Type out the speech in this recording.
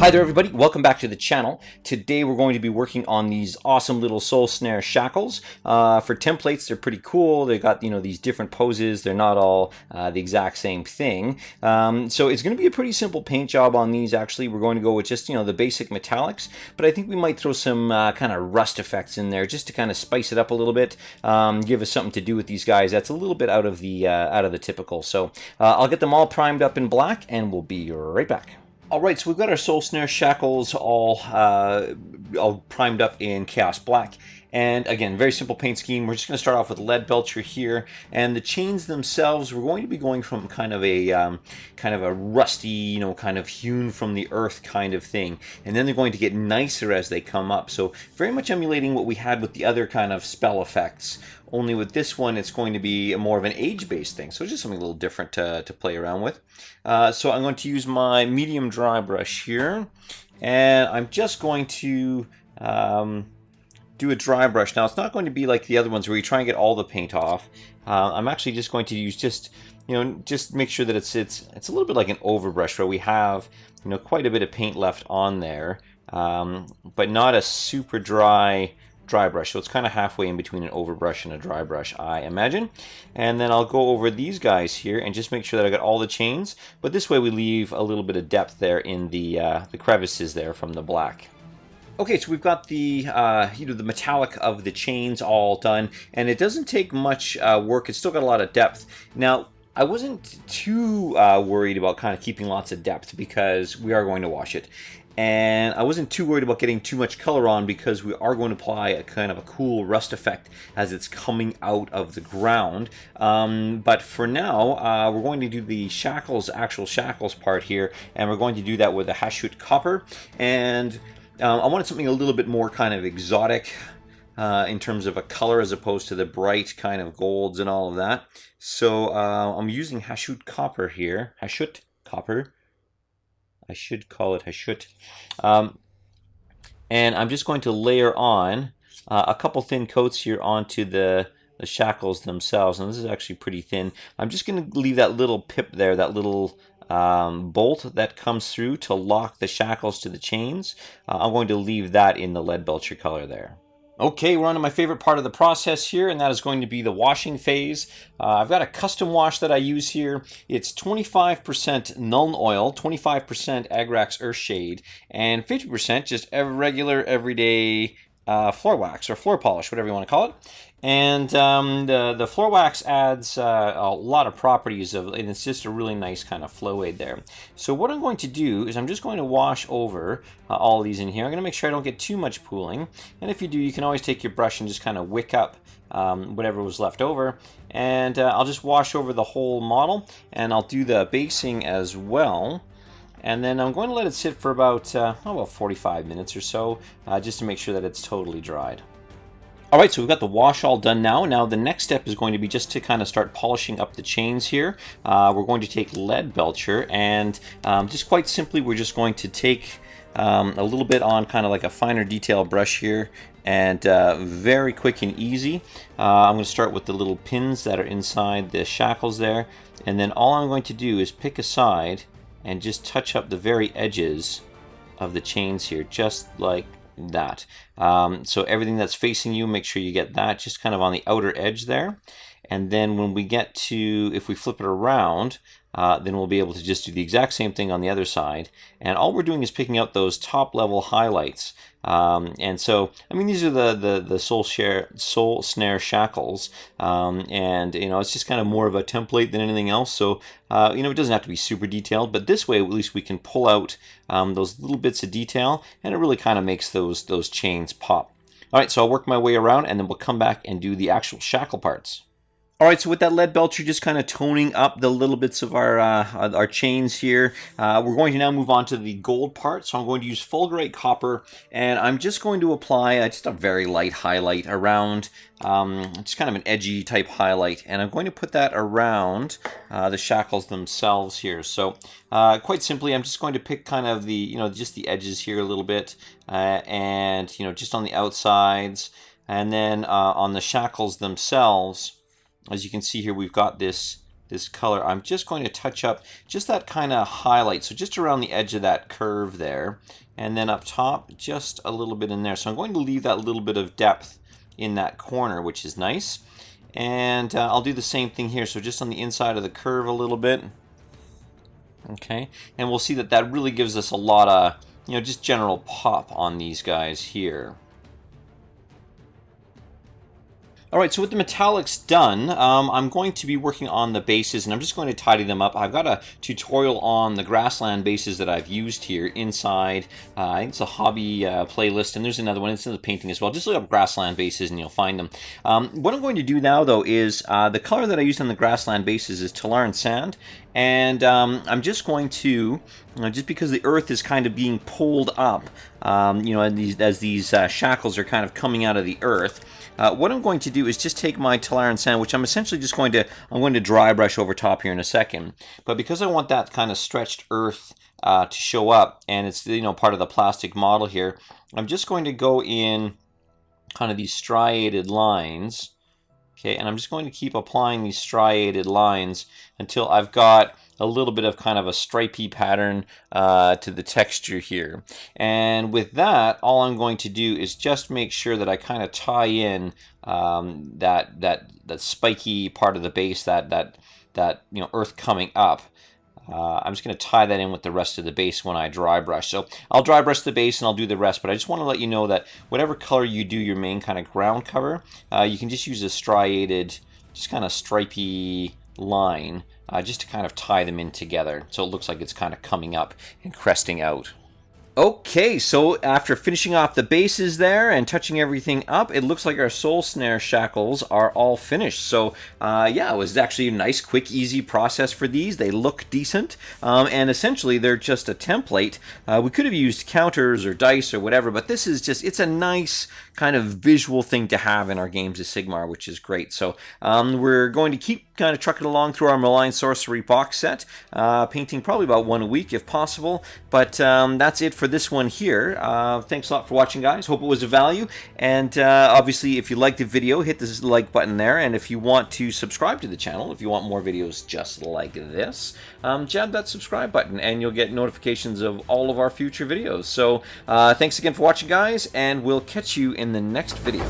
Hi there everybody, welcome back to the channel. Today we're going to be working on these awesome little Soulsnare Shackles. For templates, they're pretty cool. They've got, these different poses. They're not all the exact same thing. So it's going to be a pretty simple paint job on these actually. We're going to go with just, the basic metallics, but I think we might throw some kind of rust effects in there just to kind of spice it up a little bit, give us something to do with these guys that's a little bit out of the typical. So I'll get them all primed up in black and we'll be right back. Alright, so we've got our Soulsnare Shackles all primed up in Chaos Black. And again, very simple paint scheme. We're just going to start off with LEADBELCHER here. And the chains themselves, we're going to be going from kind of a rusty, kind of hewn from the earth kind of thing. And then they're going to get nicer as they come up. So very much emulating what we had with the other kind of spell effects. Only with this one, it's going to be more of an age-based thing. So it's just something a little different to play around with. So I'm going to use my medium dry brush here. And I'm just going to do a dry brush. Now, it's not going to be like the other ones where you try and get all the paint off. I'm actually just going to use just make sure that it's a little bit like an overbrush where we have, quite a bit of paint left on there, but not a super dry brush. So it's kind of halfway in between an overbrush and a dry brush, I imagine. And then I'll go over these guys here and just make sure that I got all the chains. But this way we leave a little bit of depth there in the crevices there from the black. Okay, so we've got the the metallic of the chains all done, and it doesn't take much work. It's still got a lot of depth. Now, I wasn't too worried about kind of keeping lots of depth because we are going to wash it. And I wasn't too worried about getting too much color on because we are going to apply a kind of a cool rust effect as it's coming out of the ground. But for now, we're going to do the actual shackles part here, and we're going to do that with a HASHUT copper. And I wanted something a little bit more kind of exotic in terms of a color as opposed to the bright kind of golds and all of that. So I'm using HASHUT copper here. HASHUT copper. I should call it HASHUT. And I'm just going to layer on a couple thin coats here onto the shackles themselves. And this is actually pretty thin. I'm just going to leave that little pip there, that little bolt that comes through to lock the shackles to the chains. I'm going to leave that in the LEADBELCHER color there. Okay, we're on to my favorite part of the process here, and that is going to be the washing phase. I've got a custom wash that I use here. It's 25% Nuln Oil, 25% Agrax Earthshade, and 50% just regular, everyday floor wax or floor polish, whatever you want to call it. And the floor wax adds a lot of properties and it's just a really nice kind of flow aid there. So what I'm going to do is I'm just going to wash over all these in here. I'm going to make sure I don't get too much pooling. And if you do, you can always take your brush and just kind of wick up whatever was left over. And I'll just wash over the whole model, and I'll do the basing as well. And then I'm going to let it sit for about 45 minutes or so, just to make sure that it's totally dried. Alright, so we've got the wash all done now. Now the next step is going to be just to kind of start polishing up the chains here. We're going to take LEADBELCHER, and just quite simply we're just going to take a little bit on kind of like a finer detail brush here, and very quick and easy. I'm going to start with the little pins that are inside the shackles there, and then all I'm going to do is pick a side and just touch up the very edges of the chains here, just like that. So everything that's facing you, make sure you get that just kind of on the outer edge there. And then when we get to, if we flip it around, then we'll be able to just do the exact same thing on the other side. And all we're doing is picking out those top level highlights. And so, I mean, these are the Soulsnare Shackles. And, it's just kind of more of a template than anything else. So, it doesn't have to be super detailed, but this way, at least we can pull out those little bits of detail, and it really kind of makes those chains pop. All right, so I'll work my way around, and then we'll come back and do the actual shackle parts. Alright, so with that LEADBELCHER just kind of toning up the little bits of our chains here, we're going to now move on to the gold part. So I'm going to use FULGURITE copper, and I'm just going to apply just a very light highlight around, just kind of an edgy type highlight, and I'm going to put that around the shackles themselves here. So quite simply, I'm just going to pick kind of the, just the edges here a little bit, and, just on the outsides, and then on the shackles themselves. As you can see here, we've got this this color, I'm just going to touch up just that kind of highlight, so just around the edge of that curve there, and then up top, just a little bit in there. So I'm going to leave that little bit of depth in that corner, which is nice. And I'll do the same thing here, so just on the inside of the curve a little bit. Okay, and we'll see that that really gives us a lot of, you know, just general pop on these guys here. Alright, so with the metallics done, I'm going to be working on the bases, and I'm just going to tidy them up. I've got a tutorial on the grassland bases that I've used here inside. I think it's a hobby playlist, and there's another one. It's in the painting as well. Just look up grassland bases and you'll find them. What I'm going to do now, though, is the color that I used on the grassland bases is TALLARN sand. And I'm just going to, just because the earth is kind of being pulled up, you know, as these shackles are kind of coming out of the earth, what I'm going to do is just take my TALLARN sand, which I'm essentially just going to dry brush over top here in a second. But because I want that kind of stretched earth to show up, and it's, you know, part of the plastic model here, I'm just going to go in kind of these striated lines. Okay, and I'm just going to keep applying these striated lines until I've got a little bit of kind of a stripy pattern to the texture here. And with that, all I'm going to do is just make sure that I kind of tie in that spiky part of the base, that you know, earth coming up. I'm just going to tie that in with the rest of the base when I dry brush. So I'll dry brush the base and I'll do the rest, but I just want to let you know that whatever color you do your main kind of ground cover, you can just use a striated, just kind of stripy line just to kind of tie them in together, so it looks like it's kind of coming up and cresting out. Okay, so after finishing off the bases there and touching everything up, it looks like our Soulsnare Shackles are all finished. So yeah, it was actually a nice, quick, easy process for these. They look decent, and essentially they're just a template. We could have used counters or dice or whatever, but this is just, it's a nice kind of visual thing to have in our games of Sigmar, which is great. So we're going to keep kind of trucking along through our Malign Sorcery box set, painting probably about one a week if possible, but that's it for this one here. Thanks a lot for watching, guys. Hope it was of value, and obviously if you liked the video, hit the like button there, and if you want to subscribe to the channel, if you want more videos just like this, jab that subscribe button and you'll get notifications of all of our future videos. So thanks again for watching, guys, and we'll catch you in the next video.